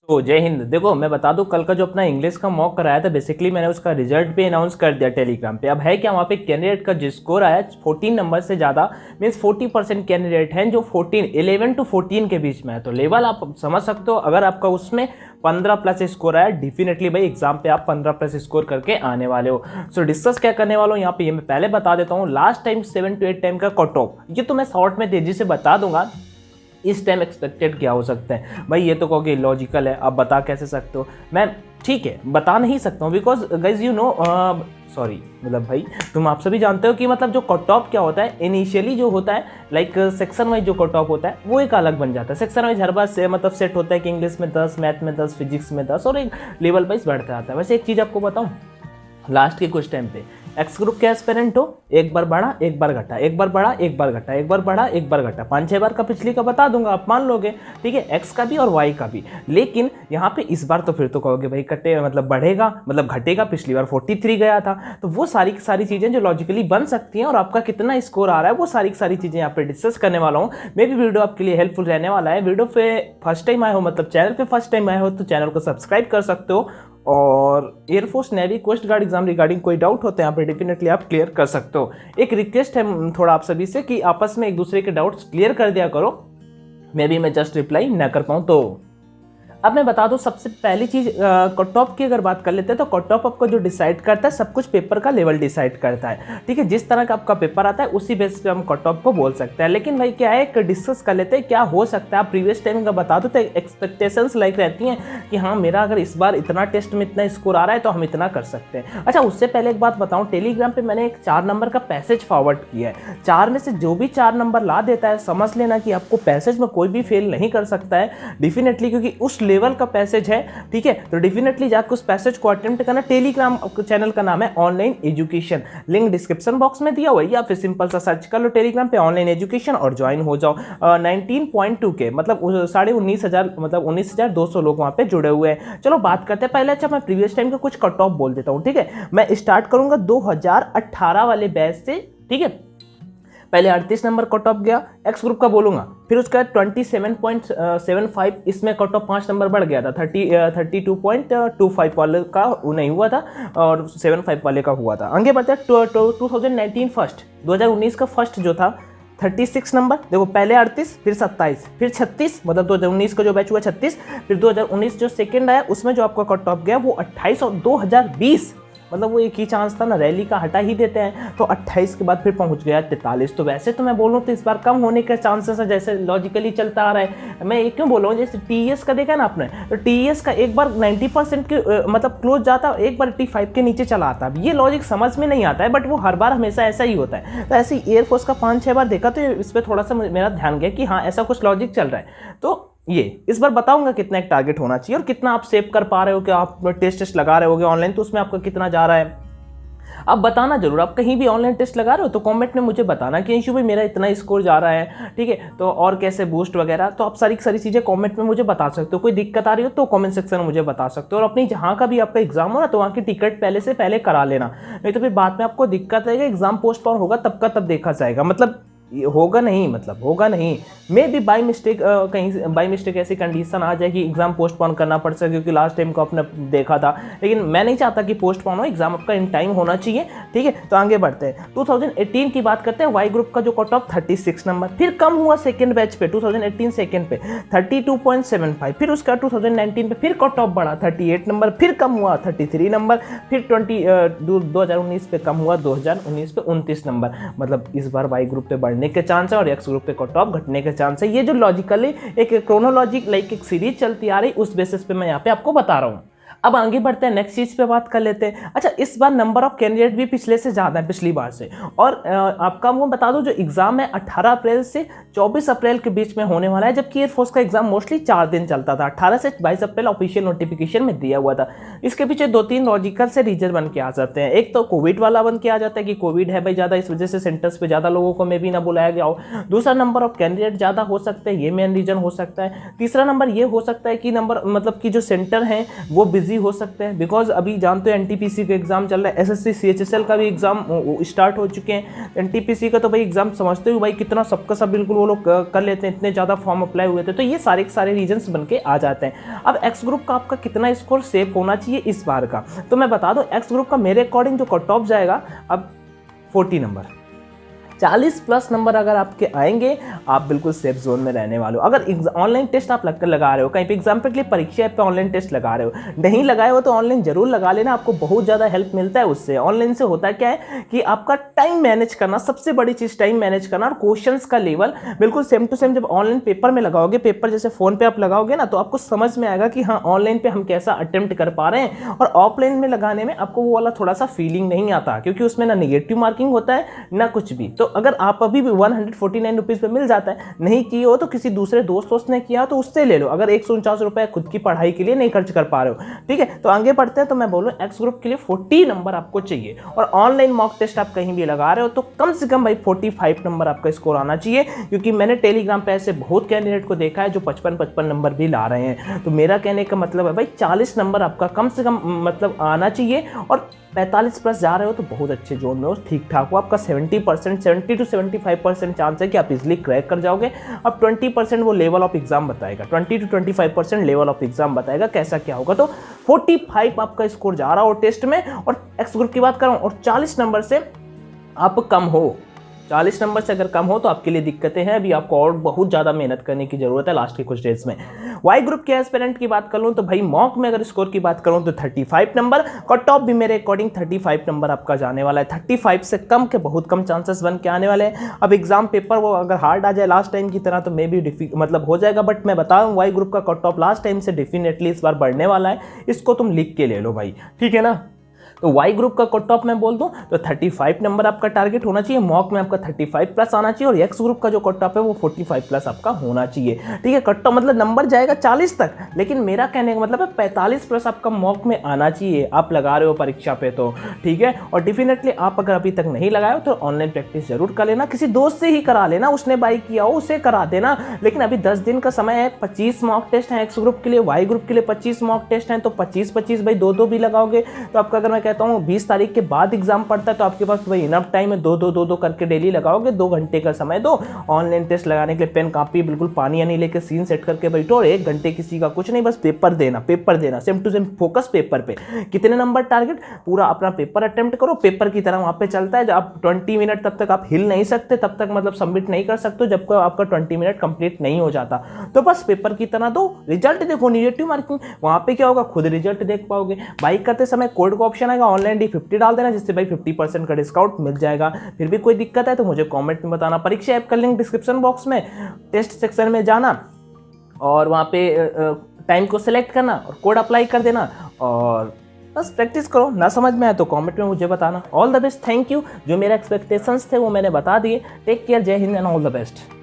तो जय हिंद। देखो मैं बता दूं, कल का जो अपना इंग्लिश का मॉक कराया था, बेसिकली मैंने उसका रिजल्ट भी अनाउंस कर दिया टेलीग्राम पे। अब है क्या, वहाँ पे कैंडिडेट का जो स्कोर आया 14 नंबर से ज़्यादा, मीन्स 40% कैंडिडेट हैं जो 11 to 14 के बीच में है। तो लेवल आप समझ सकते हो, अगर आपका उसमें 15 प्लस स्कोर आया, डेफिनेटली भाई एग्जाम पे आप 15 प्लस स्कोर करके आने वाले हो। सो डिस्कस क्या करने वाला हूँ यहाँ पे, ये मैं पहले बता देता हूँ। लास्ट टाइम 7 to 8 टाइम का कट ऑफ, ये तो मैं शॉर्ट में तेजी से बता दूंगा। इस टाइम एक्सपेक्टेड क्या हो सकता है भाई, ये तो कहोगे लॉजिकल है, आप बता कैसे सकते हो। मैं ठीक है बता नहीं सकता हूँ, because guys you know, sorry मतलब भाई तुम आप सभी जानते हो कि मतलब जो कट ऑफ क्या होता है इनिशियली जो होता है, लाइक सेक्शन वाइज जो कट ऑफ होता है वो एक अलग बन जाता है। सेक्शन वाइज हर बार से मतलब सेट होता है कि इंग्लिश में 10, मैथ में 10, फिजिक्स में 10, और एक लेवल वाइज बढ़ता आता है। वैसे एक चीज़ आपको बताऊँ, लास्ट के कुछ टाइम पे एक्स ग्रुप के एस्पिरेंट हो, एक बार बढ़ा एक बार घटा, एक बार बढ़ा एक बार घटा, एक बार बढ़ा एक बार घटा, 5-6 बार का पिछली का बता दूंगा, आप मान लोगे। ठीक है, एक्स का भी और वाई का भी। लेकिन यहाँ पे इस बार तो फिर तो कहोगे भाई कटे मतलब बढ़ेगा मतलब घटेगा, पिछली बार 43 गया था। तो वो सारी सारी चीज़ें जो लॉजिकली बन सकती हैं और आपका कितना स्कोर आ रहा है, वो सारी सारी चीज़ें यहाँ पे डिस्कस करने वाला हूँ। मे भी वीडियो आपके लिए हेल्पफुल रहने वाला है। वीडियो पे फर्स्ट टाइम आए हो, मतलब चैनल पे फर्स्ट टाइम आए हो, तो चैनल को सब्सक्राइब कर सकते हो। और air force, navy, coast guard exam regarding कोई डाउट होते हैं यहाँ पे डेफिनेटली आप क्लियर कर सकते हो। एक रिक्वेस्ट है थोड़ा आप सभी से कि आपस में एक दूसरे के डाउट्स क्लियर कर दिया करो, मे बी मैं जस्ट रिप्लाई ना कर पाऊँ तो। अब मैं बता दूं, सबसे पहली चीज कट ऑफ की अगर बात कर लेते हैं तो कट ऑफ आपको जो डिसाइड करता है, सब कुछ पेपर का लेवल डिसाइड करता है। ठीक है, जिस तरह का आपका पेपर आता है उसी बेस पे हम कट ऑफ को बोल सकते हैं। लेकिन भाई क्या है, एक डिस्कस कर लेते हैं क्या हो सकता है। आप प्रीवियस टाइम का बता दो तो एक्सपेक्टेशंस लाइक रहती हैं कि हाँ मेरा अगर इस बार इतना टेस्ट में इतना स्कोर आ रहा है तो हम इतना कर सकते हैं। अच्छा, उससे पहले एक बात बताऊँ, टेलीग्राम पर मैंने एक 4 नंबर का पैसेज फॉरवर्ड किया है। 4 में से जो भी 4 नंबर ला देता है, समझ लेना कि आपको पैसेज में कोई भी फेल नहीं कर सकता है डेफिनेटली, क्योंकि उस लेवल का पैसेज है। ठीक है, तो डेफिनेटली जाकर उस पैसेज को अटेम्प्ट करना। टेलीग्राम चैनल का नाम है online education, link description box में दिया हुआ है, या फिर सिंपल सा सर्च कर लो टेलीग्राम पे ऑनलाइन एजुकेशन और ज्वाइन हो जाओ। 19.2 के मतलब 19,500 मतलब 19,200 लोग वहां पे जुड़े हुए हैं। चलो बात करते हैं पहले। अच्छा, मैं प्रीवियस टाइम का कुछ कट ऑफ बोल देता हूँ। ठीक है, मैं स्टार्ट करूंगा 2018 वाले बैच से। ठीक है, पहले 38 नंबर कट ऑफ गया, एक्स ग्रुप का बोलूंगा। फिर उसका 27.75 इसमें कट ऑफ 5 नंबर बढ़ गया था, 32.25 वाले का नहीं हुआ था और 75 वाले का हुआ था। आगे बढ़ते हैं 2019 फर्स्ट, 2019 का फर्स्ट जो था 36 नंबर। देखो पहले 38, फिर 27, फिर 36, मतलब 2019 का जो बैच हुआ 36, फिर 2019 जो सेकेंड आया उसमें जो आपका कट ऑफ गया वो 28, और 2020 मतलब वो एक ही चांस था ना, रैली का हटा ही देते हैं, तो 28 के बाद फिर पहुंच गया 43। तो वैसे तो मैं बोलूँ तो इस बार कम होने के चांसेस है, जैसे लॉजिकली चलता आ रहा है। मैं ये क्यों बोल रहा हूँ, जैसे टीएस का देखा ना आपने, तो टीएस का एक बार 90% के मतलब क्लोज जाता, एक बार 85 के नीचे चला आता। ये लॉजिक समझ में नहीं आता है, बट वो हर बार हमेशा ऐसा ही होता है। तो ऐसे एयरफोर्स का 5-6 बार देखा तो इस पर थोड़ा सा मेरा ध्यान गया कि हाँ ऐसा कुछ लॉजिक चल रहा है। तो ये इस बार बताऊंगा कितना एक टारगेट होना चाहिए और कितना आप सेव कर पा रहे हो, कि आप टेस्ट लगा रहे होगे ऑनलाइन तो उसमें आपका कितना जा रहा है। आप बताना जरूर, आप कहीं भी ऑनलाइन टेस्ट लगा रहे हो तो कमेंट में मुझे बताना कि इशू भाई मेरा इतना स्कोर जा रहा है। ठीक है, तो और कैसे बूस्ट वगैरह, तो आप सारी सारी चीज़ें कमेंट में मुझे बता सकते हो। कोई दिक्कत आ रही हो तो कमेंट सेक्शन में मुझे बता सकते हो। और अपनी जहाँ का भी आपका एग्जाम हो ना, तो वहाँ की टिकट पहले से पहले करा लेना, नहीं तो फिर बाद में आपको दिक्कत आएगा, एग्जाम पोस्टपोन होगा तब का तब देखा जाएगा, मतलब होगा नहीं, मतलब होगा नहीं। मे भी बाई मिस्टेक कहीं बाई मिस्टेक ऐसी कंडीशन आ जाए कि एग्जाम पोस्टपोन करना पड़ सके, क्योंकि लास्ट टाइम को आपने देखा था। लेकिन मैं नहीं चाहता कि पोस्टपोन हो, एग्जाम आपका इन टाइम होना चाहिए। ठीक है, तो आगे बढ़ते हैं। 2018 की बात करते हैं। वाई ग्रुप का जो कट ऑफ 36 नंबर, फिर कम हुआ सेकेंड बैच पे 2018 सेकेंड पे 32.75, फिर उसका 2019 पे फिर कट ऑफ बढ़ा 38 नंबर, फिर कम हुआ 33 नंबर, फिर 2019 पे कम हुआ 2019 पे 29 नंबर। मतलब इस बार वाई ग्रुप पे बढ़ने के चांस है और एक्स ग्रुप पे कट ऑफ घटने के चांस है। ये जो लॉजिकली एक क्रोनोलॉजिक लाइक एक सीरीज चलती आ रही, उस बेसिस पे मैं यहाँ पे आपको बता रहा हूँ। अब आगे बढ़ते हैं, नेक्स्ट चीज पे बात कर लेते हैं। अच्छा, इस बार नंबर ऑफ कैंडिडेट भी पिछले से ज़्यादा है, पिछली बार से। और आपका वो बता दो, जो एग्जाम है 18 अप्रैल से 24 अप्रैल के बीच में होने वाला है, जबकि एयरफोर्स का एग्जाम मोस्टली 4 दिन चलता था। 18 से 22 अप्रैल ऑफिशियल नोटिफिकेशन में दिया हुआ था। इसके पीछे 2-3 लॉजिकल से रीजन बन के आ जाते हैं। एक तो कोविड वाला बन के आ जाता है कि कोविड है भाई ज़्यादा, इस वजह से सेंटर्स पे ज़्यादा लोगों को मे भी ना बुलाया गया हो। दूसरा, नंबर ऑफ कैंडिडेट ज़्यादा हो सकते हैं, ये मेन रीजन हो सकता है। तीसरा नंबर ये हो सकता है कि नंबर मतलब कि जो सेंटर हैं वो बिजी ईजी हो सकते हैं, बिकॉज अभी जानते हो एनटीपीसी का एग्जाम चल रहा है, एसएससी सीएचएसएल का भी एग्जाम स्टार्ट हो चुके हैं। एनटीपीसी का तो भाई एग्जाम समझते हो भाई कितना सबका सब बिल्कुल वो लोग कर लेते हैं, इतने ज़्यादा फॉर्म अप्लाई हुए थे, तो ये सारे के सारे रीजन्स बन के आ जाते हैं। अब एक्स ग्रुप का आपका कितना स्कोर सेफ होना चाहिए इस बार का, तो मैं बता दूं एक्स ग्रुप का मेरे अकॉर्डिंग जो कट ऑफ जाएगा अब 40 नंबर, 40 प्लस नंबर अगर आपके आएंगे आप बिल्कुल सेफ जोन में रहने वाले हो। अगर ऑनलाइन टेस्ट आप लगा रहे हो कहीं पे एग्जाम्पल के लिए परीक्षा ऐप पे ऑनलाइन टेस्ट लगा रहे हो, नहीं लगाए हो तो ऑनलाइन जरूर लगा लेना, आपको बहुत ज़्यादा हेल्प मिलता है उससे। ऑनलाइन से होता क्या है कि आपका टाइम मैनेज करना, सबसे बड़ी चीज़ टाइम मैनेज करना, और क्वेश्चंस का लेवल बिल्कुल सेम टू सेम। जब ऑनलाइन पेपर में लगाओगे, पेपर जैसे फोन पे आप लगाओगे ना, तो आपको समझ में आएगा कि हाँ ऑनलाइन पे हम कैसा अटेम्प्ट कर पा रहे हैं, और ऑफलाइन में लगाने में आपको वो वाला थोड़ा सा फीलिंग नहीं आता, क्योंकि उसमें ना निगेटिव मार्किंग होता है ना कुछ भी। तो अगर आप अभी 149 रुपीज़ पे मिल जाता है, नहीं किए हो तो किसी दूसरे दोस्त ने किया तो उससे ले लो, अगर 149 रुपये खुद की पढ़ाई के लिए नहीं खर्च कर पा रहे हो, ठीक है। तो आगे बढ़ते हैं, तो मैं बोलूँ एक्स ग्रुप के लिए 40 नंबर आपको चाहिए, और ऑनलाइन मॉक टेस्ट आप कहीं भी लगा रहे हो तो कम से कम भाई 45 नंबर आपका स्कोर आना चाहिए, क्योंकि मैंने टेलीग्राम पे ऐसे बहुत कैंडिडेट को देखा है जो 55 नंबर भी ला रहे हैं। तो मेरा कहने का मतलब है भाई 40 नंबर आपका कम से कम मतलब आना चाहिए, और 45 प्लस जा रहे हो तो बहुत अच्छे जोन में हो, ठीक ठाक हो। आपका 70% 70 to 75% चांस है कि आप इजीली क्रैक कर जाओगे। अब 20% वो लेवल ऑफ एग्जाम बताएगा, 20 to 25% लेवल ऑफ एग्जाम बताएगा कैसा क्या होगा। तो 45 आपका स्कोर जा रहा हो टेस्ट में, और एक्स ग्रुप की बात करूं, और 40 नंबर से आप कम हो, 40 नंबर से अगर कम हो तो आपके लिए दिक्कतें हैं, अभी आपको और बहुत ज़्यादा मेहनत करने की जरूरत है लास्ट के कुछ डेज में। वाई ग्रुप के एस्पिरेंट की बात करूं तो भाई मॉक में अगर स्कोर की बात करूं तो 35 नंबर, कट ऑफ भी मेरे अकॉर्डिंग 35 नंबर आपका जाने वाला है। 35 से कम के बहुत कम चांसेस बन के आने वाले हैं। अब एग्जाम पेपर वो अगर हार्ड आ जाए लास्ट टाइम की तरह तो मे भी मतलब हो जाएगा, बट मैं बता रहा हूँ वाई ग्रुप का कट ऑफ लास्ट टाइम से डेफिनेटली इस बार बढ़ने वाला है, इसको तुम लिख के ले लो भाई, ठीक है ना। तो वाई ग्रुप का कट ऑफ मैं बोल दूं तो 35 नंबर आपका टारगेट होना चाहिए, मॉक में आपका 35 प्लस आना चाहिए, और एक्स ग्रुप का जो कट ऑफ है वो 45 प्लस आपका होना चाहिए, ठीक है। कट ऑफ मतलब नंबर जाएगा 40 तक, लेकिन मेरा कहने का मतलब है 45 प्लस आपका मॉक में आना चाहिए, आप लगा रहे हो परीक्षा पे तो, ठीक है। और डेफिनेटली आप अगर अभी तक नहीं लगाए हो तो ऑनलाइन प्रैक्टिस जरूर कर लेना, किसी दोस्त से ही करा लेना, उसने बाई किया हो उसे करा देना। लेकिन अभी 10 दिन का समय है, 25 मॉक टेस्ट है एक्स ग्रुप के लिए, वाई ग्रुप के लिए 25 मॉक टेस्ट हैं, तो 25 भाई 2 भी लगाओगे तो आपका, अगर मैं कहता हूँ 20 तारीख के बाद एग्जाम पड़ता है तो आपके पास भाई इनफ टाइम है, 2 करके डेली लगाओगे, 2 घंटे का समय दो ऑनलाइन टेस्ट लगाने के लिए। पेन कापी बिल्कुल पानी यानी लेके सीन सेट करके बैठो, और 1 घंटे किसी का कुछ नहीं, बस पेपर देना same to same, focus paper पे। कितने नंबर टारगेट, पूरा अपना पेपर अटेम्प्ट करो, पेपर की तरह वहां पे चलता है। जब आप 20 मिनट तब तक आप हिल नहीं सकते, तब तक मतलब सबमिट नहीं कर सकते जब तक आपका 20 मिनट कंप्लीट नहीं हो जाता। तो बस पेपर की तरह दो, रिजल्ट देखो, निगेटिव मार्किंग वहां पे क्या होगा खुद रिजल्ट देख पाओगे। बाइक करते समय कोड का ऑप्शन आएगा, ऑनलाइन D50 डाल देना, जिससे भाई 50% का डिस्काउंट मिल जाएगा। फिर भी कोई दिक्कत है तो मुझे कमेंट में बताना। परीक्षा ऐप का लिंक डिस्क्रिप्शन बॉक्स में, टेस्ट सेक्शन में जाना और वहाँ पे टाइम को सिलेक्ट करना और कोड अप्लाई कर देना, और बस प्रैक्टिस करो। ना समझ में आए तो कमेंट में मुझे बताना। All the best, thank you. जो मेरे एक्सपेक्टेशंस थे वो मैंने बता दिए। टेक केयर, जय Hind and all the best.